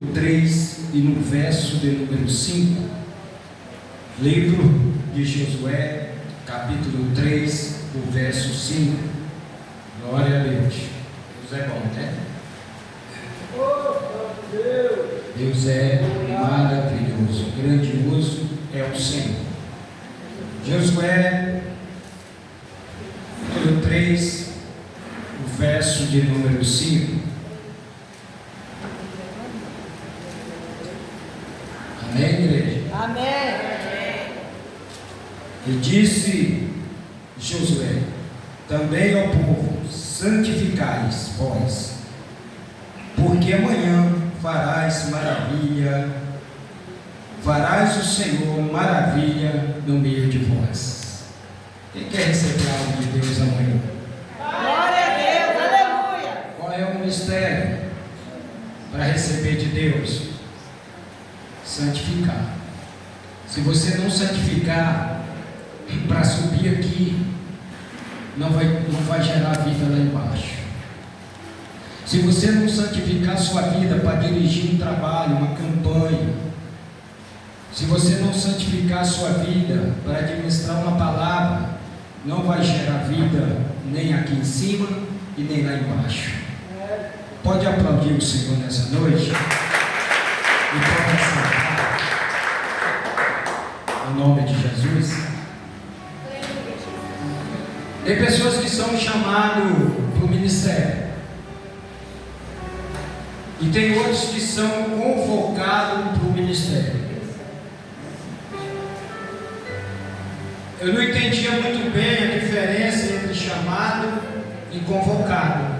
3 e no verso de número 5, livro de Josué, capítulo 3, o verso 5. Glória a Deus. Deus é bom, né? Deus é maravilhoso, grandioso é o Senhor. Josué, capítulo 3, o verso de número 5. Amém, igreja? Amém. E disse Josué também ao povo: santificais vós, porque amanhã farás o Senhor maravilha no meio de vós. Quem quer receber algo de Deus amanhã? Glória a Deus, aleluia. Qual é o mistério para receber de Deus? Santificar. Se você não santificar para subir aqui, não vai gerar vida lá embaixo. Se você não santificar sua vida para dirigir um trabalho, uma campanha, se você não santificar sua vida para administrar uma palavra, não vai gerar vida nem aqui em cima e nem lá embaixo. Pode aplaudir o Senhor nessa noite? E pode sentar. Em nome de Jesus. Tem pessoas que são chamadas para o ministério. E tem outros que são convocados para o ministério. Eu não entendia muito bem a diferença entre chamado e convocado.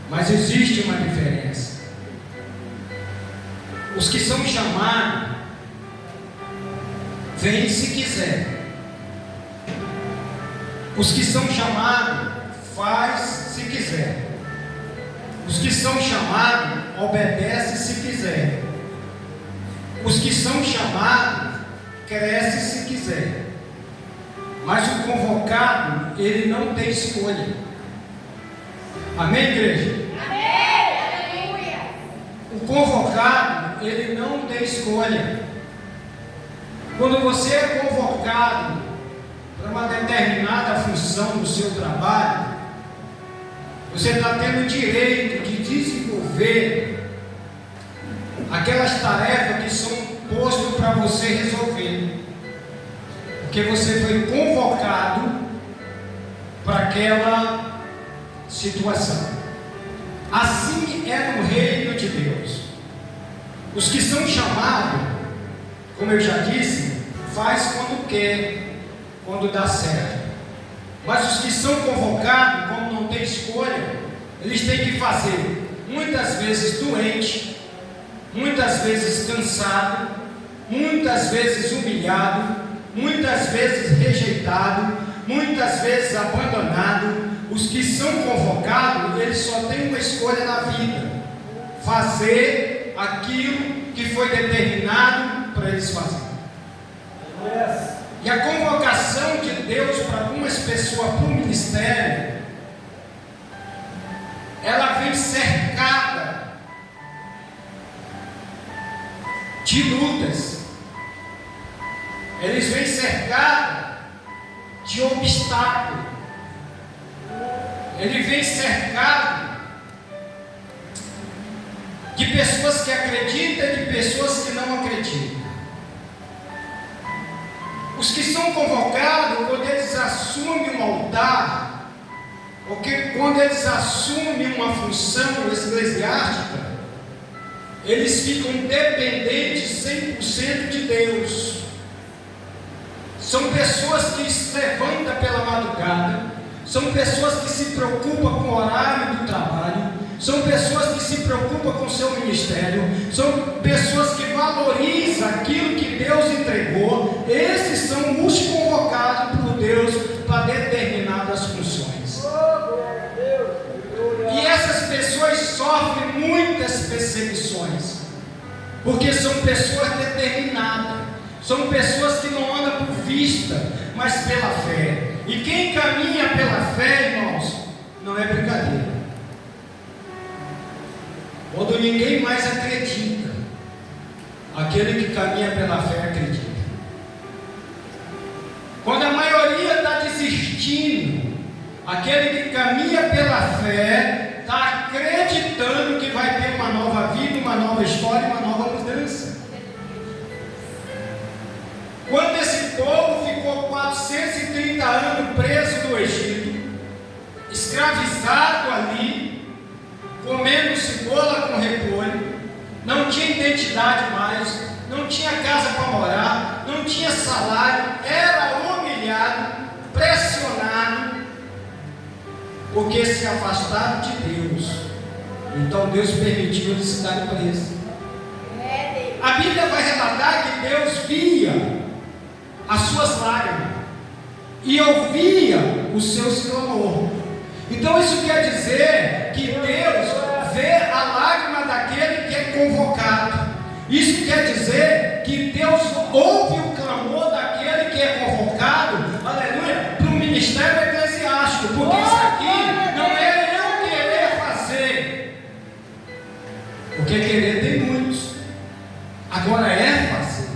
Mas existe uma diferença. Os que são chamados, vêm se quiser. Os que são chamados, faz se quiser. Os que são chamados, obedece se quiser. Os que são chamados, cresce se quiser. Mas o convocado, ele não tem escolha. Amém, igreja? Amém, aleluia. O convocado, ele não tem escolha. Quando você é convocado para uma determinada função do seu trabalho, você está tendo o direito de desenvolver aquelas tarefas que são postas para você resolver, porque você foi convocado para aquela situação. Assim é no reino de Deus. Os que são chamados, como eu já disse, faz quando quer, quando dá certo. Mas os que são convocados, como não tem escolha, eles têm que fazer, muitas vezes doente, muitas vezes cansado, muitas vezes humilhado, muitas vezes rejeitado, muitas vezes abandonado. Os que são convocados, eles só têm uma escolha na vida: fazer aquilo que foi determinado para eles fazerem. E a convocação de Deus para algumas pessoas para o ministério, ela vem cercada de lutas. Eles vêm cercados de obstáculos. Ele vem cercado de pessoas que acreditam e de pessoas que não acreditam. Os que são convocados, quando eles assumem um altar, ou quando eles assumem uma função eclesiástica, eles ficam dependentes 100% de Deus. São pessoas que se levantam pela madrugada, são pessoas que se preocupam com o horário do trabalho, são pessoas que se preocupam com o seu ministério, são pessoas que valorizam aquilo que Deus entregou. Esses são os convocados por Deus para determinadas funções. E essas pessoas sofrem muitas perseguições, porque são pessoas determinadas, são pessoas que não andam por vista, mas pela fé. E quem caminha pela fé, irmãos, não é brincadeira. quando ninguém mais acredita, aquele que caminha pela fé acredita. Quando a maioria está desistindo, aquele que caminha pela fé está acreditando que vai ter uma nova vida, uma nova história, uma nova mudança. Quando esse povo ficou 430 anos preso no Egito, escravizado ali, comendo cebola com repolho, não tinha identidade mais, não tinha casa para morar, não tinha salário, era humilhado, pressionado, porque se afastaram de Deus. Então Deus permitiu eles ficarem presos. A Bíblia vai relatar que Deus via as suas lágrimas e ouvia os seus clamores. Então isso quer dizer que Deus vê a lágrima daquele que é convocado. Isso quer dizer que Deus ouve o clamor daquele que é convocado, aleluia, para o ministério eclesiástico, porque isso aqui não é eu querer fazer, porque querer tem muitos, agora é fazer.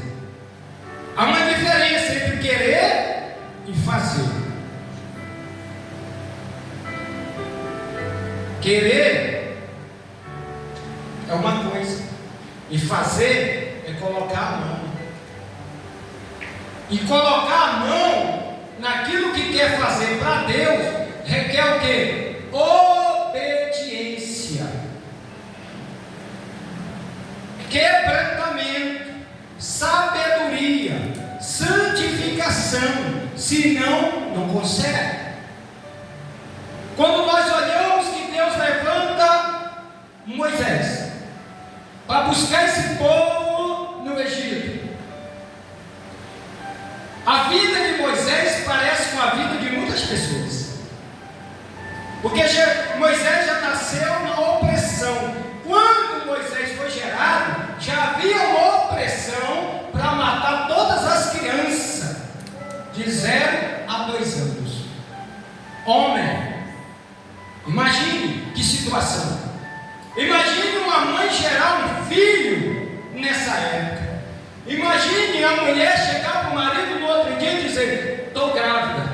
Há uma diferença entre querer e fazer. Querer é uma coisa, e fazer é colocar a mão. E colocar a mão naquilo que quer fazer para Deus requer o quê? Obediência, quebrantamento, sabedoria, santificação. Senão, não consegue. Quando nós olhamos que Deus levanta Moisés para buscar esse povo no Egito, a vida de Moisés parece com a vida de muitas pessoas, porque Moisés já nasceu na opressão. Quando Moisés foi gerado, já havia uma opressão para matar todas as crianças de 0 a 2 anos. Homem, imagine que situação. Imagine uma mãe gerar um filho nessa época. Imagine a mulher chegar para o marido no outro dia e dizer: estou grávida,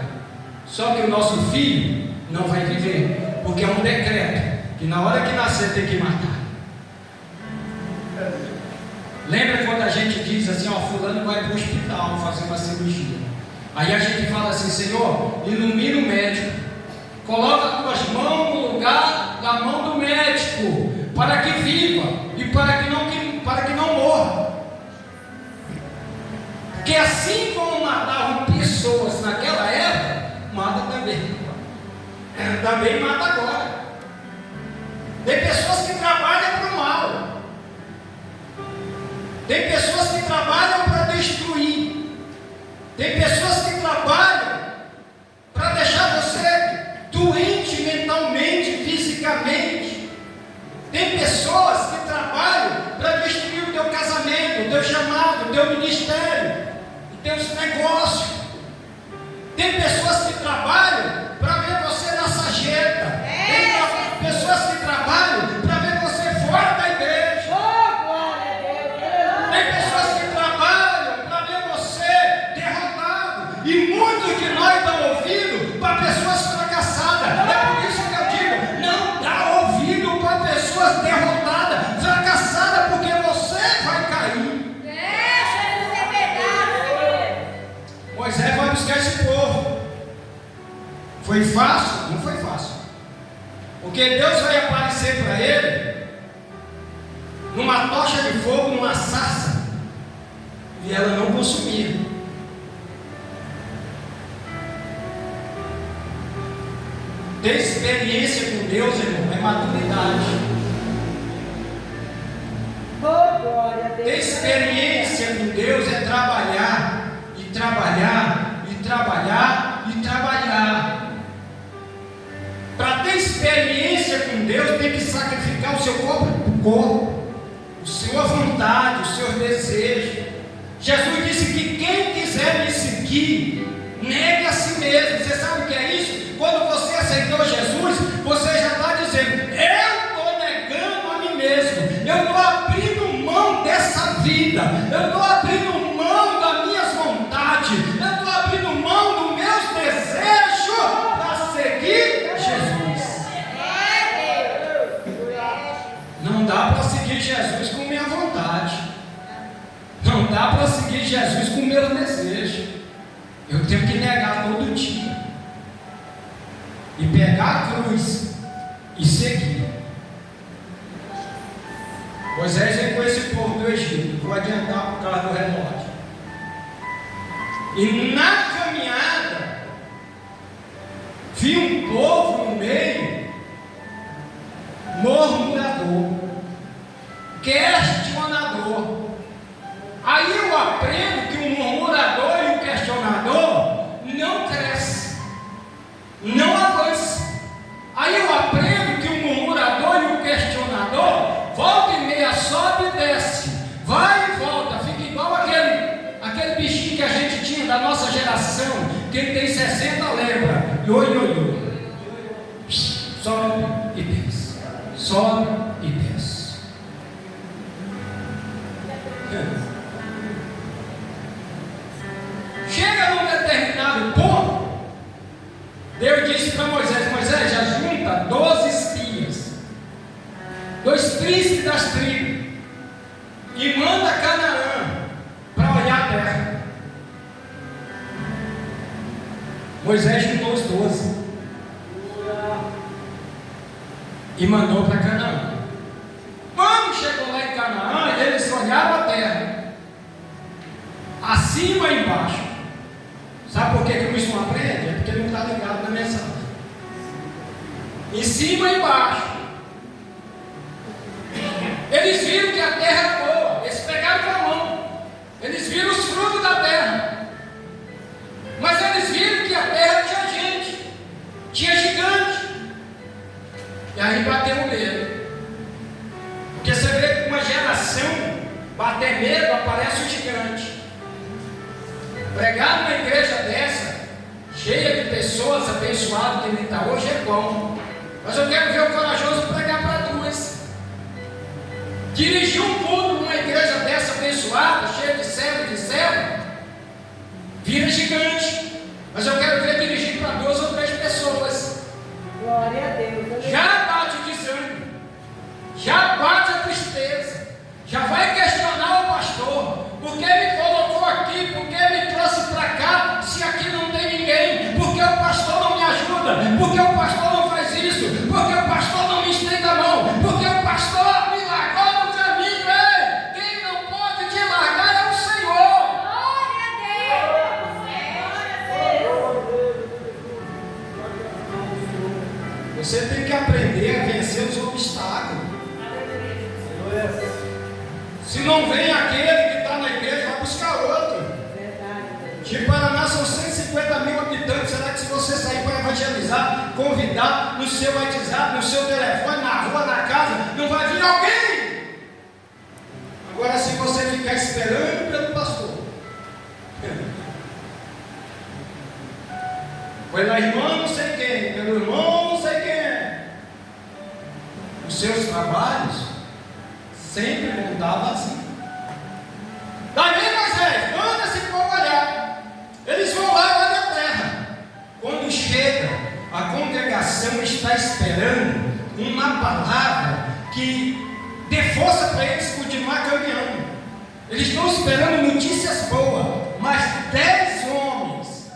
só que o nosso filho não vai viver, porque é um decreto que na hora que nascer tem que matar. Lembra quando a gente diz assim: ó, fulano vai para o hospital fazer uma cirurgia, aí a gente fala assim: Senhor, ilumina o médico, coloca as tuas mãos no lugar da mão do médico, para que viva e para que não morra. Porque assim como matavam pessoas naquela época, mata também mata agora. Tem pessoas que trabalham para o mal, tem pessoas que trabalham para destruir, tem pessoas que trabalham para deixar você doente mentalmente, fisicamente. Tem pessoas que trabalham para destruir o teu casamento, o teu chamado, o teu ministério, os teus negócios. Tem pessoas que trabalham para ver você na sarjeta. Tem pessoas que trabalham para ver você fora da igreja. Tem pessoas que trabalham para ver você derrotado. E muitos de nós dão ouvido para pessoas fracassadas. É por isso que eu digo: não dá ouvido para pessoas derrotadas, fracassadas, porque você vai cair. Moisés vai buscar esse povo. Foi fácil? Não foi fácil. Porque Deus vai aparecer para ele numa tocha de fogo, numa sarça, e ela não consumia. Ter experiência com Deus, irmão, é maturidade. Ter experiência com Deus é trabalhar, e trabalhar, e trabalhar, e trabalhar. Para ter experiência com Deus, tem que sacrificar o seu corpo, a sua vontade, os seus desejos. Jesus disse que quem quiser me seguir, negue a si mesmo. Você sabe o que é isso? Quando você aceitou Jesus, você já está dizendo: eu estou negando a mim mesmo. vida, eu estou abrindo mão das minhas vontades, eu estou abrindo mão dos meus desejos para seguir Jesus. Não dá para seguir Jesus com minha vontade, não dá para seguir Jesus com meu desejo. Eu tenho que negar todo dia e pegar a cruz e seguir. Moisés veio com esse povo do Egito. Vou adiantar por causa do relógio. E na caminhada vi um povo no meio murmurador, questionador. Aí eu aprendo que o murmurador e o questionador não cresce, não avança. Aí eu aprendo que o murmurador e o questionador volta e meia, sobe e desce, vai e volta, fica igual aquele bichinho que a gente tinha da nossa geração. Quem tem 60 lembra, ioiô, sobe e desce, sobe e desce. Chega num determinado ponto, Deus disse para Moisés: Moisés, já junta 12 espias, 2 príncipes das tribos, e manda Canaã para olhar a terra. Moisés juntou os 12 e mandou para Canaã. Quando chegou lá em Canaã, eles olharam a terra, acima e embaixo. Sabe por que o bicho não aprende? É porque ele não está ligado na mensagem. Em cima e embaixo. Eles viram que a terra era boa. Eles pegaram com a mão. Eles viram os frutos da terra. Mas eles viram que a terra tinha gente, tinha gigante. E aí bateu o medo. Porque você vê que uma geração bater medo, aparece o gigante. Pregar numa igreja dessa, cheia de pessoas abençoadas que ele está hoje, é bom. Mas eu quero ver o corajoso pregar para 2. Dirigir um culto numa igreja dessa abençoada, cheia de servo e de servo, vira gigante. Mas eu quero ver dirigir para 2 ou 3 pessoas. Glória a Deus. Já bate o desânimo, já bate a tristeza, já vai questionar o pastor. Por que me colocou aqui? Por que me trouxe para cá? Se aqui não tem ninguém? Por que o pastor não me ajuda? Por que o pastor não faz isso? Por que o pastor não me estende a mão? Por que o pastor me largou no caminho? Ei, quem não pode te largar é o Senhor. Você tem que aprender a vencer os obstáculos. Se não vem aquele que está na igreja, vai buscar outro. De Paraná são 150 mil habitantes. Será que se você sair para evangelizar, convidar no seu WhatsApp, no seu telefone, na rua, na casa, não vai vir alguém? Agora, se você ficar esperando pelo pastor, pela irmã não sei quem, pelo irmão não sei quem, os seus trabalhos sempre vão estar vazios. Daí Moisés, manda esse povo olhar. Eles vão lá olhar a terra. Quando chega, a congregação está esperando uma palavra que dê força para eles continuar caminhando. Eles estão esperando notícias boas, mas 10 homens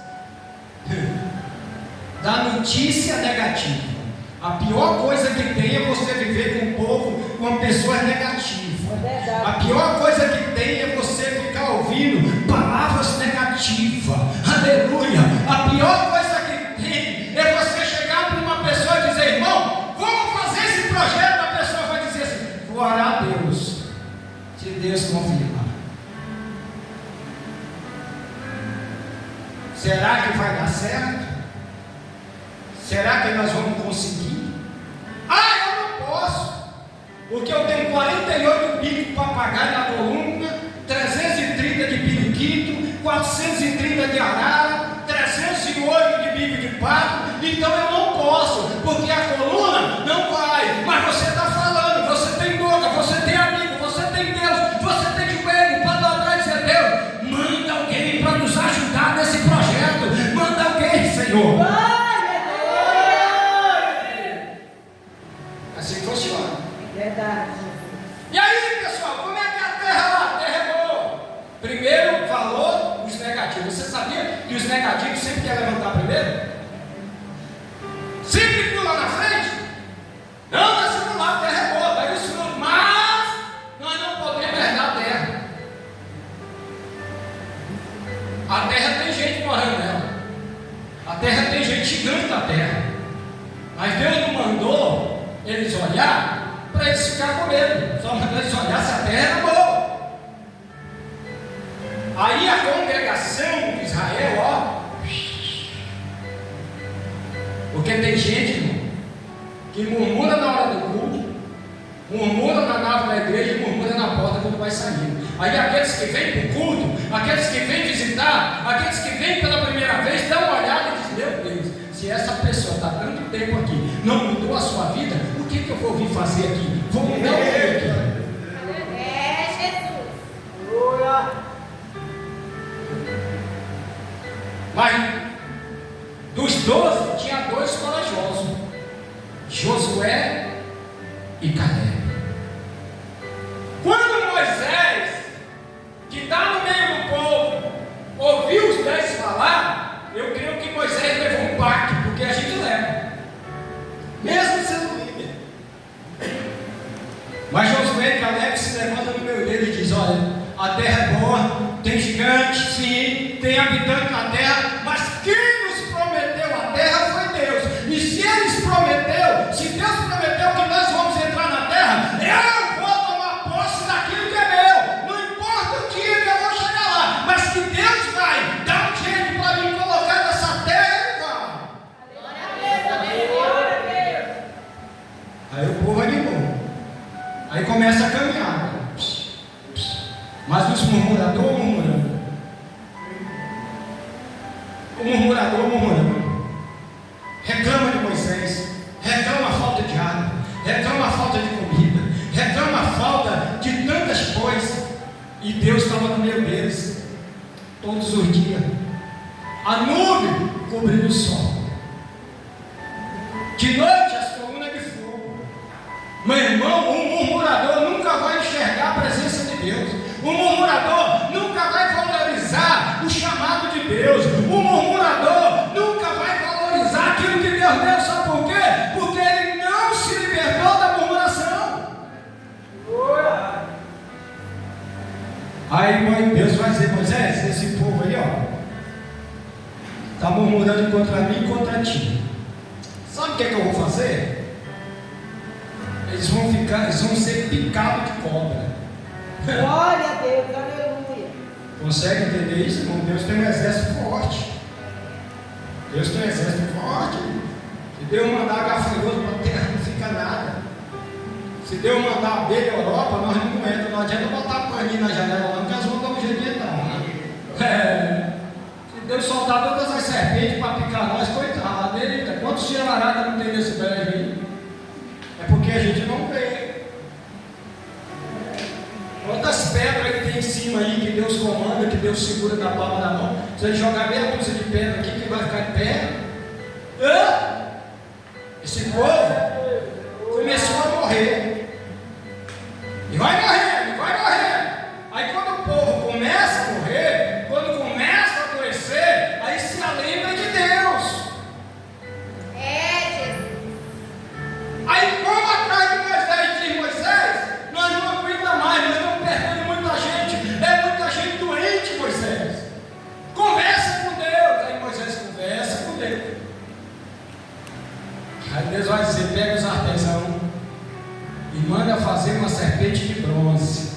dá notícia negativa. A pior coisa que tem é você viver com o povo, com pessoas negativas. A pior coisa que tem é você ficar ouvindo palavras negativas. Aleluia! A pior coisa que tem é você chegar para uma pessoa e dizer: irmão, vamos fazer esse projeto. A pessoa vai dizer assim: glória a Deus, se Deus confirmar. Será que vai dar certo? Será que nós vamos conseguir? Eu não posso, porque eu tenho 48 bicos para pagar na coluna, 330 de periquito, 430 de arara, 308 de bico de pato. Então eu não posso, porque a coluna não vai. Mas você está falando, você tem boca, você tem amigo, você tem Deus, você tem joelho para Senhor. Glória a Deus. Assim funciona. Verdade. E aí, pessoal, como é que é a terra lá? A terra é boa. Primeiro falou os negativos. Você sabia que os negativos sempre querem levantar primeiro? Sempre pula na frente? Não, nós vamos lá, a terra é boa. Daí o Senhor, mas nós não podemos herdar a terra. A terra tem gente morando nela. A terra tem gente gigante na terra. Mas Deus não mandou eles olhar para eles ficarem com medo. Só mandou eles olhar se a terra era boa. Aí a congregação de Israel, ó. Porque tem gente, irmão, que murmura na hora do culto, murmura na nave da igreja e murmura na porta quando vai sair. Aí aqueles que vêm para o culto, aqueles que vêm visitar, aqueles que vêm pela primeira vez, dão uma olhada e dizem: meu Deus, se essa pessoa está tanto tempo aqui, não mudou a sua vida, o que eu vou vir fazer aqui? Vou mudar o que aqui? É Jesus. Mas dos 12 tinha 2 corajosos, Josué e Caleb. Quando Moisés, que está no meio do povo, ouviu os 10 falar, eu creio que Moisés levou um pacto, porque a gente leva, mesmo sendo líder. Mas Josué e Caleb se levantam no meio dele e diz: olha, a terra é boa, tem gigante, sim, tem habitante na terra, mas quem nos prometeu a terra foi Deus. E se eles prometeu, se Deus prometeu que nós vamos entrar na terra, eu vou tomar posse daquilo que é meu. Não importa o dia que eu vou chegar lá, mas que Deus vai dar um jeito para me colocar nessa terra, Ele vai. Glória a Deus. Aí o povo animou. Aí começa a caminhar. Mas os murmuradores murmurando. O murmurador murmurando. Reclama de Moisés. Reclama a falta de água. Reclama a falta de comida. Reclama a falta de tantas coisas. E Deus estava no meio deles. Todos os dias. A nuvem cobrindo o sol. De noite as colunas de fogo. Meu irmão, um murmurador nunca vai enxergar a presença de Deus. O murmurador nunca vai valorizar o chamado de Deus. O murmurador nunca vai valorizar aquilo que Deus deu. Sabe por quê? Porque ele não se libertou da murmuração. Aí Deus vai dizer: Moisés, esse povo aí, ó, está murmurando contra mim e contra ti. Sabe o que eu vou fazer? Eles vão ser picados de cobra. Glória a Deus. Aleluia. Consegue entender isso, irmão? Deus tem um exército forte. Deus tem um exército forte. Se Deus mandar gafanhoto para a terra, não fica nada. Se Deus mandar abelha Europa, nós não entramos. Não adianta botar paninho na janela, não, porque elas vão dar um jeito de entrar. Se Deus soltar todas as serpentes para picar nós, coitado, eita, quantos tiraracas não tem nesse brejo aí? É porque a gente não vê. Quantas pedras que tem em cima aí que Deus comanda, que Deus segura na palma da mão? Se ele jogar meia dúzia de pedra aqui, que vai ficar em pé? Esse povo começou a morrer. E vai morrer, e vai morrer. Aí quando o povo começa a morrer, quando começa a adoecer, aí se lembra de Deus. Aí como atrás de Moisés diz: Moisés, nós não aguentamos mais, nós estamos perdendo muita gente, é muita gente doente, Moisés. Conversa com Deus. Aí Moisés conversa com Deus. Aí Deus vai dizer: pega os artesãos e manda fazer uma serpente de bronze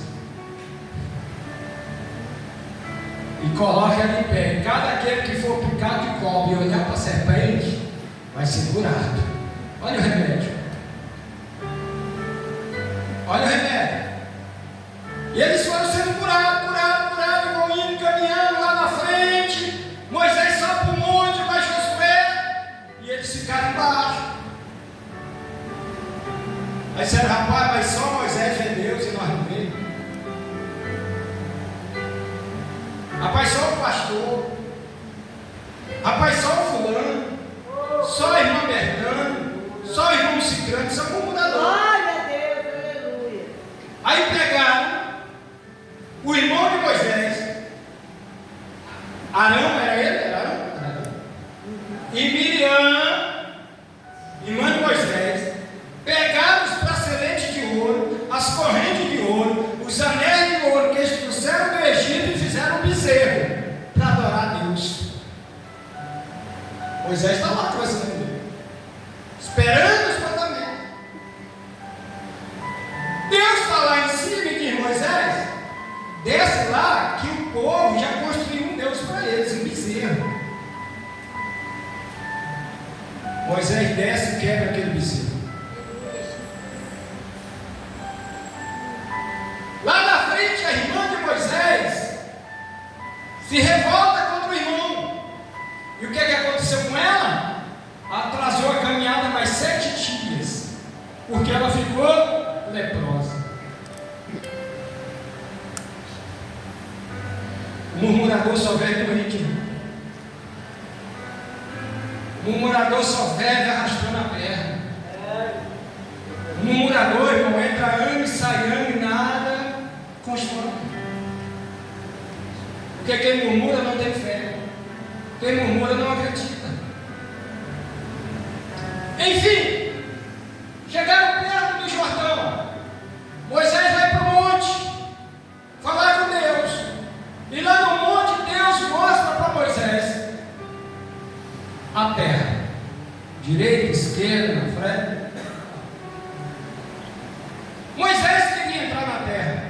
e coloca ela em pé. Cada aquele que for picado de cobra e olhar para a serpente vai ser curado. Olha o remédio. Olha o remédio. E eles foram sendo curados, vão indo, caminhando lá na frente. Moisés sobe para o monte, vai Josué, e eles ficaram embaixo. Aí disseram: rapaz, mas só Moisés é Deus e nós não vemos. Rapaz, só o pastor. Rapaz, só o fulano. Arão era ele? Era Arão. E Miriam, irmã de Moisés, pegaram os braceletes de ouro, as correntes de ouro, os anéis de ouro que eles trouxeram do Egito e fizeram um bezerro para adorar a Deus. Moisés está lá conversando com Deus, esperando os mandamentos. Deus está lá em cima e diz: Moisés, desce lá que o povo já construiu um Deus para eles, um bezerro. Moisés desce e quebra aquele bezerro. Lá na frente, a irmã de Moisés se revolta contra o irmão. E o que aconteceu com ela? Atrasou a caminhada mais 7 dias, porque ela ficou leprosa. O murmurador só vive com riquinho. O murmurador só vive arrastando a perna. O murmurador, irmão, entra ano e sai ano e nada constrói. Porque quem murmura não tem fé. Quem murmura não acredita. Enfim, chegaram perto do Jordão. Moisés vai para o monte falar com Deus. E lá no monte Deus mostra para Moisés a terra, direita, esquerda, na frente. Moisés queria entrar na terra,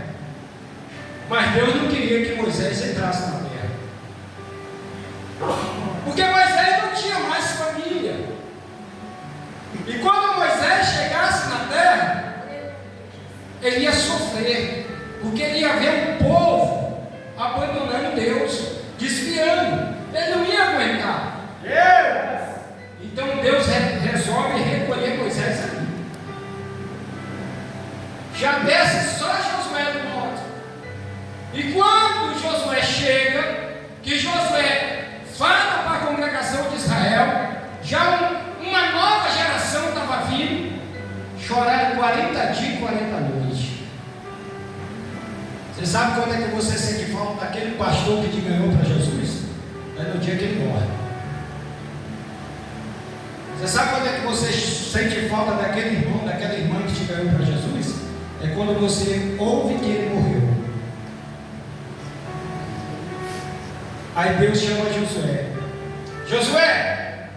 mas Deus não queria que Moisés entrasse na terra, porque Moisés não tinha mais família. E quando Moisés chegasse na terra, ele ia sofrer, porque ele ia ver um povo abandonando Deus, desviando. Ele não ia aguentar. Então Deus resolve recolher Moisés ali. Já desce só Josué do monte. E quando Josué chega, que Josué fala para a congregação de Israel, já uma nova geração estava vindo. Choraram 40 dias e 40 noites. Você sabe quando é que você sente falta daquele pastor que te ganhou para Jesus? É no dia que ele morre. Você sabe quando é que você sente falta daquele irmão, daquela irmã que te ganhou para Jesus? É quando você ouve que ele morreu. Aí Deus chama Josué. Josué,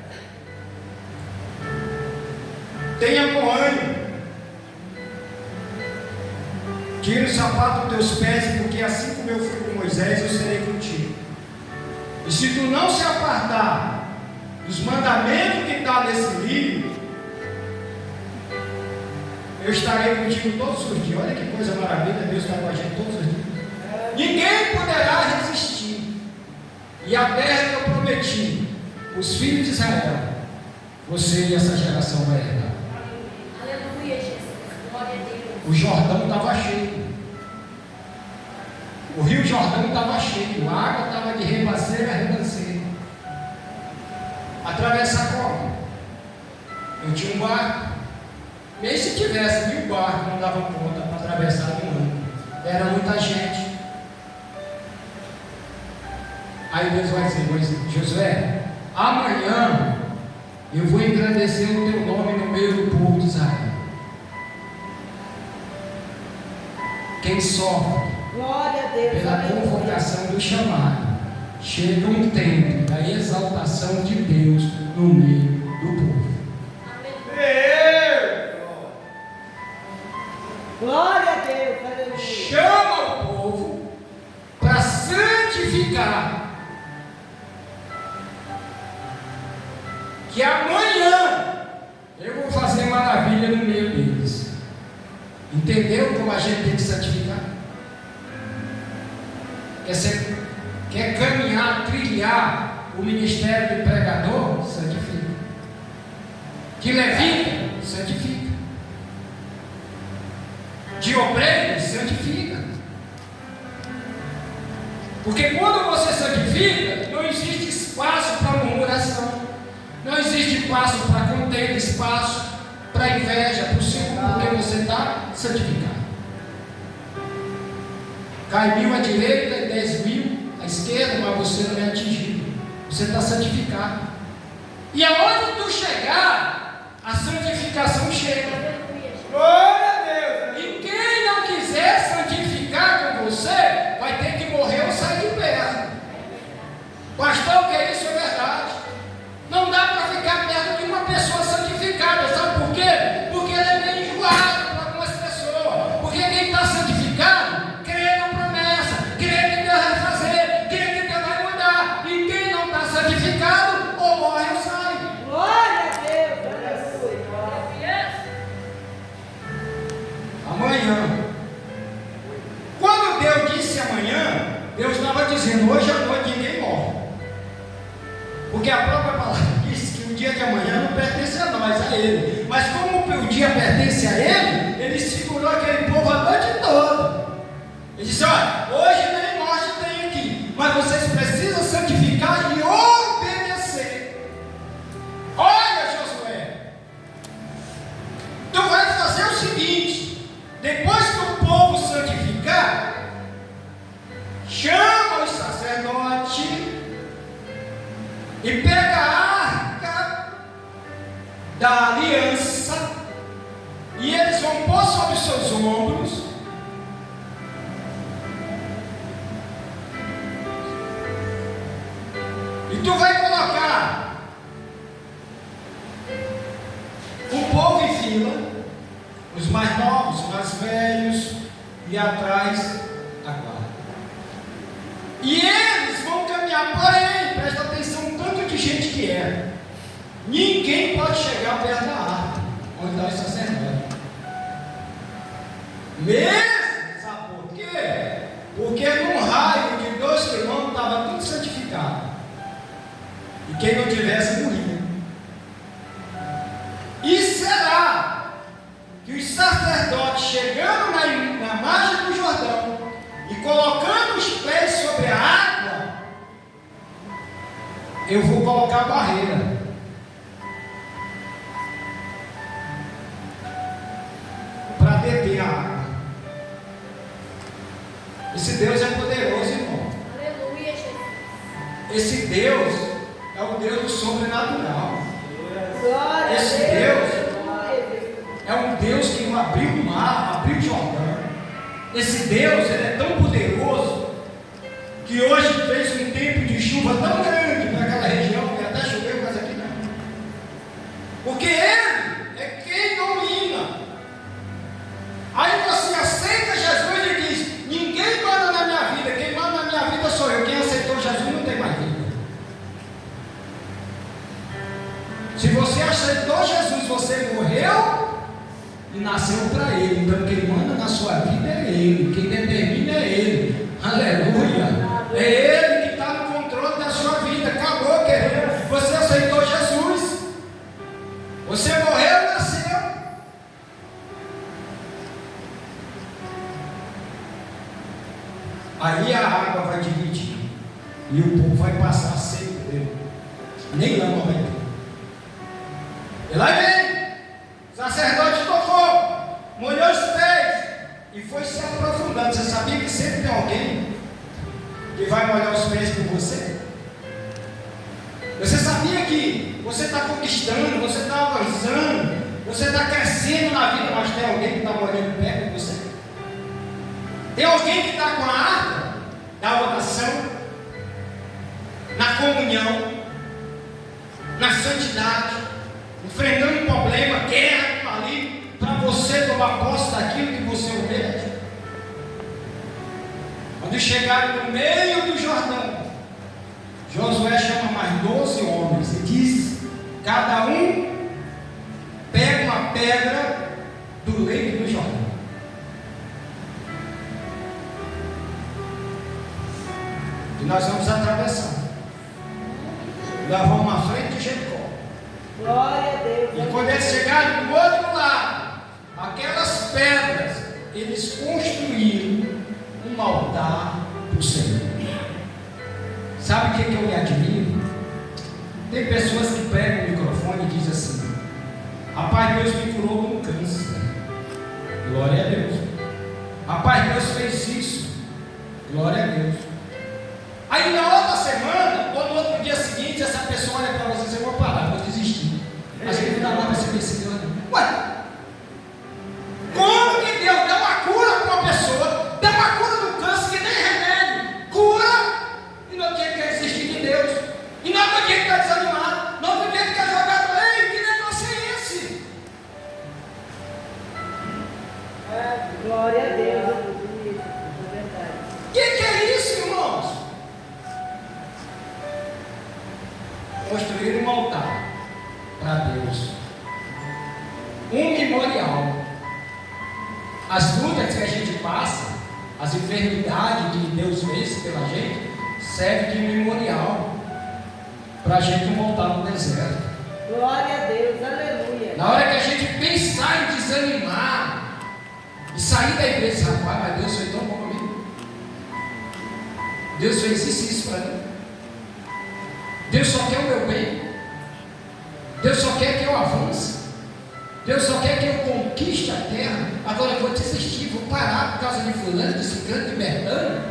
tenha bom ânimo. Tira o sapato dos teus pés, porque assim como eu fui com Moisés, eu serei contigo. E se tu não se apartar dos mandamentos que está nesse livro, eu estarei contigo todos os dias. Olha que coisa maravilhosa, Deus está com a gente todos os dias. Ninguém poderá resistir. E a terra que eu prometi, os filhos de Israel, você e essa geração vai herdar. Aleluia, Jesus. Glória a Deus. O Jordão estava cheio. O rio Jordão estava cheio. A água estava de ribanceira a ribanceira. Atravessar como? Eu tinha um barco. Mesmo se tivesse 1000 barcos, não dava conta para atravessar de um ano. Era muita gente. Aí Deus vai dizer: Josué, amanhã eu vou engrandecer o teu nome no meio do povo de Israel. Quem sofre Glória a Deus, pela convocação do chamado, chega um tempo da exaltação de Deus no meio do povo. Glória a Deus, aleluia. Chama o povo para santificar. Que amanhã eu vou fazer maravilha no meio deles. Entendeu como a gente tem que santificar? Quer caminhar, trilhar o ministério de pregador? Santifica. De levita? Santifica. De obreiro? Santifica. Porque quando você santifica, não existe espaço para murmuração, não existe espaço para contenda, espaço para inveja, para o ciúme, porque você está santificado. Cai 1000 à direita e 10.000 à esquerda, mas você não é atingido. Você está santificado. E aonde tu chegar, a santificação chega. Glória a Deus. E quem não quiser santificar com você, vai ter que morrer ou sair de perto. Pastor, o que é isso? É verdade. Não dá para ficar perto de uma pessoa santificada. Sabe por quê? Porque ela é meio enjoada para algumas pessoas. Porque quem está santificado, crê na promessa, crê que Deus vai fazer, crê que Deus vai mudar. E quem não está santificado, ou morre ou sai. Glória a Deus. Aleluia. Amanhã. Quando Deus disse amanhã, Deus estava dizendo, hoje à noite ninguém morre. Porque a própria palavra diz que o dia de amanhã não pertence a nós, a Ele. Mas como o dia pertence a Ele segurou aquele povo a noite toda. Ele disse, olha, hoje nem morte tem aqui, mas vocês precisam santificar e obedecer. Olha, Josué, tu vai fazer o seguinte, depois que o povo santificar, chama os sacerdotes e pega a arca da aliança e eles vão pôr sobre os seus ombros. E tu vai colocar o povo em fila, os mais novos, os mais velhos, e atrás a guarda. E eles vão caminhar, porém, presta atenção, tanto de gente que é. Ninguém pode chegar perto da arca, onde está o sacerdote. Mesmo, sabe por quê? Porque num raio de 2 quilômetros estava tudo santificado. E quem não tivesse morria. E será que os sacerdotes chegando na margem do Jordão e colocando os pés sobre a água, eu vou colocar a barreira. Para deter a água. Esse Deus é poderoso, irmão. Aleluia, Jesus. Esse Deus é o Deus do sobrenatural. Glória Esse a Deus. É um Deus que abriu o mar, abriu o Jordão. Esse Deus, ele é tão poderoso que hoje fez um tempo de chuva tão grande para aquela região, que até choveu, mas aqui não. Porque Ele é quem domina. Aí você aceita Jesus e diz, ninguém manda na minha vida, quem manda na minha vida sou eu. Quem aceitou Jesus não tem mais vida. Se você aceitou Jesus, você morreu e nasceu para Ele. Então quem manda na sua vida é Ele, quem determina é Ele. Aleluia. É Ele que está no controle da sua vida. Acabou, querido. Você aceitou Jesus, você morreu e nasceu. Aí a água vai dividir e o povo vai passar seco dele. Nem lama vai ter. E lá vem, o sacerdote tocou, molhou os pés e foi se aprofundando. Você sabia que sempre tem alguém que vai molhar os pés por você? Você sabia que você está conquistando, você está avançando, você está crescendo na vida, mas tem alguém que está molhando o pé por você? Tem alguém que está com a arca da oração, na comunhão, na santidade, enfrentando um problema, guerra ali, para você tomar posse daquilo que você almeja. Quando chegaram no meio do Jordão, Josué chama mais 12 homens e diz: cada um pega uma pedra do leito do Jordão. E nós vamos atravessar. Nós vamos à frente de Jericó. Glória a Deus. E quando eles chegaram do outro lado, aquelas pedras, eles construíram um altar para o Senhor. Sabe o que eu me admiro? Tem pessoas que pegam o microfone e dizem assim: rapaz, Deus me curou de um câncer. Glória a Deus. Rapaz, Deus fez isso. Glória a Deus. Aí Aí na outra semana, ou no outro dia seguinte, essa pessoa olha para você e diz: eu vou parar, vou desistir. Mas ele não dá mais para ser perseguido. Ué, como que Deus dá uma cura para uma pessoa, dá uma cura do câncer que nem remédio, cura, e no outro dia quer desistir de Deus, e no outro dia está desanimado, no outro dia quer jogar para ele? Que negócio é esse? Glória a Deus. É verdade. Que é isso, irmãos? Construir um altar para Deus, um memorial. As lutas que a gente passa, as enfermidades que Deus fez pela gente, serve de memorial para a gente não voltar no deserto. Glória a Deus, aleluia. Na hora que a gente pensar em desanimar e sair da igreja, rapaz, mas Deus foi tão bom comigo. Deus fez isso para mim. Deus só quer o meu bem. Deus só quer que eu avance. Deus só quer que eu conquiste a terra. Agora eu vou desistir, vou parar por causa de fulano, de ciclano, de bertano.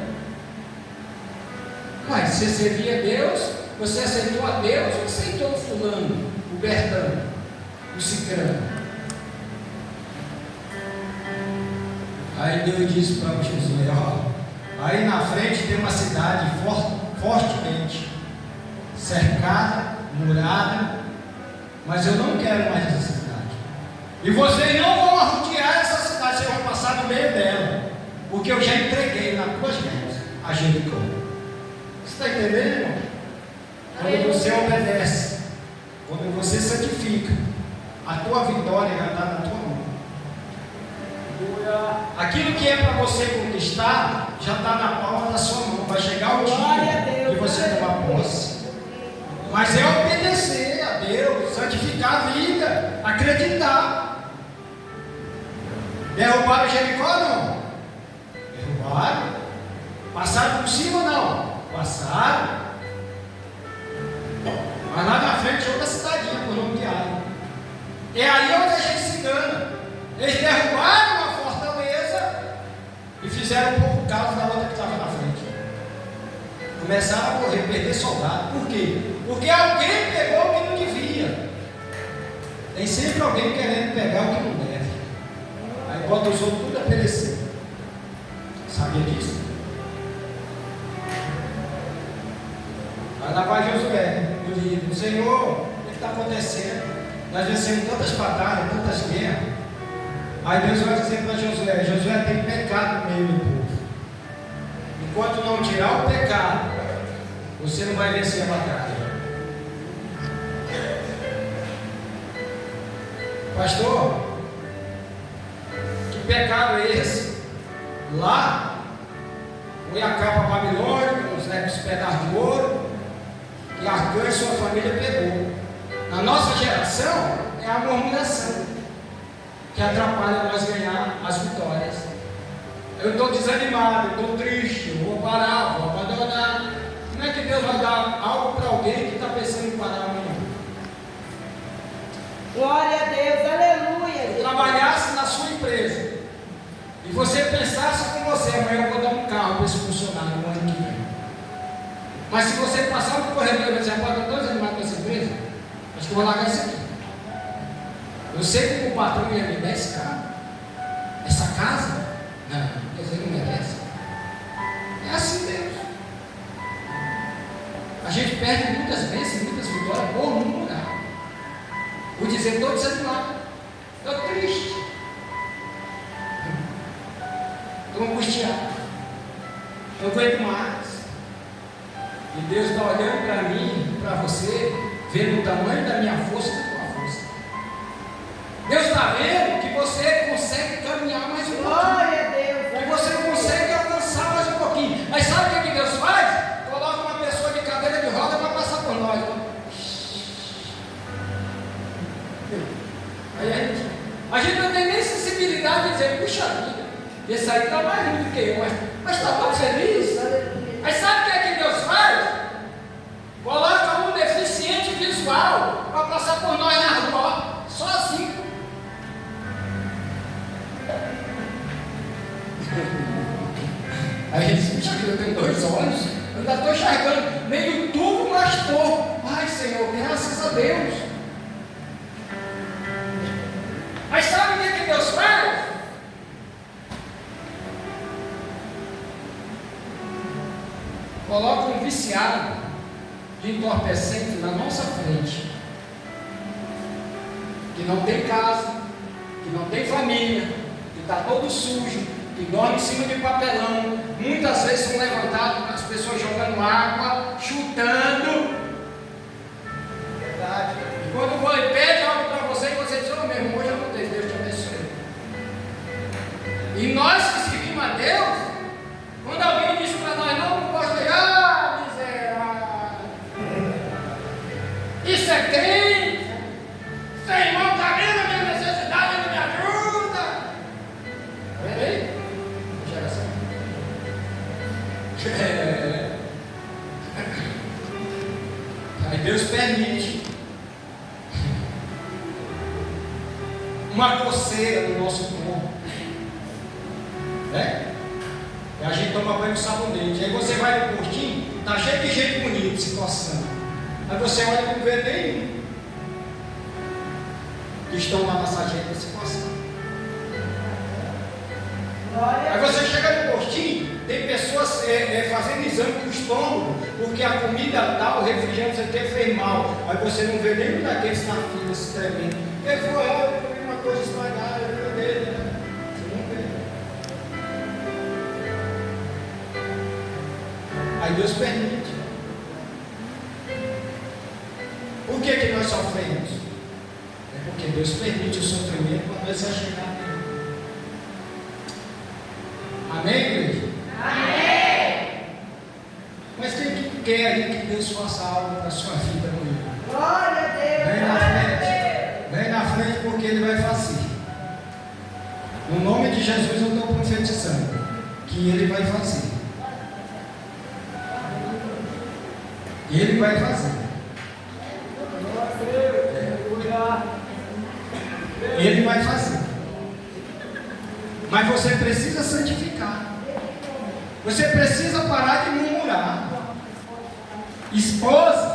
Mas você servia a Deus, você aceitou a Deus ou aceitou o fulano, o bertano, o ciclano? Aí Deus disse para o Josué: ó, aí na frente tem uma cidade fortemente cercada, murada, mas eu não quero mais essa cidade. E vocês não vão arrodear essa cidade, vocês vão passar no meio dela, porque eu já entreguei nas tuas mãos a Jericó. Você está entendendo, irmão? Quando você obedece, quando você santifica, a tua vitória já está na tua mão. Aquilo que é para você conquistar já está na palma da sua mão. Vai chegar o dia de você tomar posse. Mas é obedecer a Deus, santificar a vida, acreditar. Derrubaram Jericó? Não. Derrubaram. Passaram por cima? Não. Passaram. Mas lá na frente outra cidadinha por nome de Ai. É aí onde a gente se engana. Eles derrubaram uma fortaleza e fizeram um pouco caso da outra que estava na frente. Começaram a correr, perder soldado. Por quê? Porque alguém pegou o que não devia. Tem sempre alguém querendo pegar o que não deve. Aí bota os outros tudo a perecer. Sabia disso? Aí lá vai Josué, no livro: Senhor, o que está acontecendo? Nós vencemos tantas batalhas, tantas guerras. Aí Deus vai dizer para Josué: Josué, tem pecado no meio do povo. Enquanto não tirar o pecado, você não vai vencer a batalha. Pastor, que pecado é esse? Lá, foi a capa babilônica, os pedaços de ouro, que Arcã e sua família pegou. Na nossa geração, é a murmuração que atrapalha nós ganhar as vitórias. Eu estou desanimado, eu estou triste, eu vou parar, vou abandonar. Como é que Deus vai dar algo para alguém que está pensando em parar amanhã? Glória a Deus, aleluia. Trabalhasse na sua empresa e você pensasse com você: amanhã eu vou dar um carro para esse funcionário no ano que vem. Mas se você passar no corredor e dizer: rapaz, eu estou desanimado com essa empresa, acho que eu vou largar isso aqui. Eu sei que o patrão ia me dar esse carro, essa casa. Não, Deus não merece. É assim mesmo. A gente perde muitas vezes, muitas vitórias por murmurar, por dizer: estou desanimado, estou triste, estou angustiado, não aguento mais. E Deus está olhando para mim, para você, vendo o tamanho da minha força e da tua força. Deus está vendo que você consegue caminhar mais um pouquinho. Glória a Deus. Que você consegue alcançar mais um pouquinho. Mas sabe o que Deus faz? Coloca uma pessoa de cadeira de roda para passar por nós. Aí a gente não tem nem sensibilidade de dizer: puxa vida, esse aí está mais lindo que eu, mas está tão feliz. Mas sabe o que é que Deus faz? Coloca um deficiente visual para passar por nós na rua, sozinho. Aí a gente diz: puxa vida, eu tenho 2 olhos, Eu ainda estou enxergando, meio turvo, mas estou. Ai, Senhor, graças a Deus. Mas sabe o que Deus faz? Coloca um viciado de entorpecente na nossa frente, que não tem casa, que não tem família, que está todo sujo, que dorme em cima de papelão. Muitas vezes são levantados as pessoas jogando água, chutando. Verdade. E quando ele pede algo para você, você diz: oh, meu irmão, hoje eu não tenho, Deus te abençoe. E nós que seguimos a Deus, quando alguém diz para nós: não posso ir, miserável, isso é crente, seu irmão está vendo a minha necessidade, ele me ajuda. Peraí, geração. Aí Deus permite uma coceira no nosso corpo, né? E a gente toma banho com sabonete. Aí você vai no curtinho, tá cheio de gente bonita se coçando. Aí você olha e não vê nenhum que estão na massageira se coçando. Aí você chega no postinho, tem pessoas fazendo exame do estômago, porque a comida tal, o refrigerante você fez mal. Aí você não vê nenhum daqueles na fila se tremendo. Ele falou: eu comi uma coisa estragada, eu vi dele, né? Você não vê. Aí Deus permite. Por que nós sofremos? É porque Deus permite o sofrimento para nós chegar a Deus. Amém, igreja? Amém! Mas quem que quer aí que Deus faça algo na sua vida amanhã? Glória a Deus! Vem na frente. Vem na frente, porque Ele vai fazer. No nome de Jesus eu estou profetizando que Ele vai fazer. Ele vai fazer. Ele vai fazer. Mas você precisa santificar. Você precisa parar de murmurar. Esposa,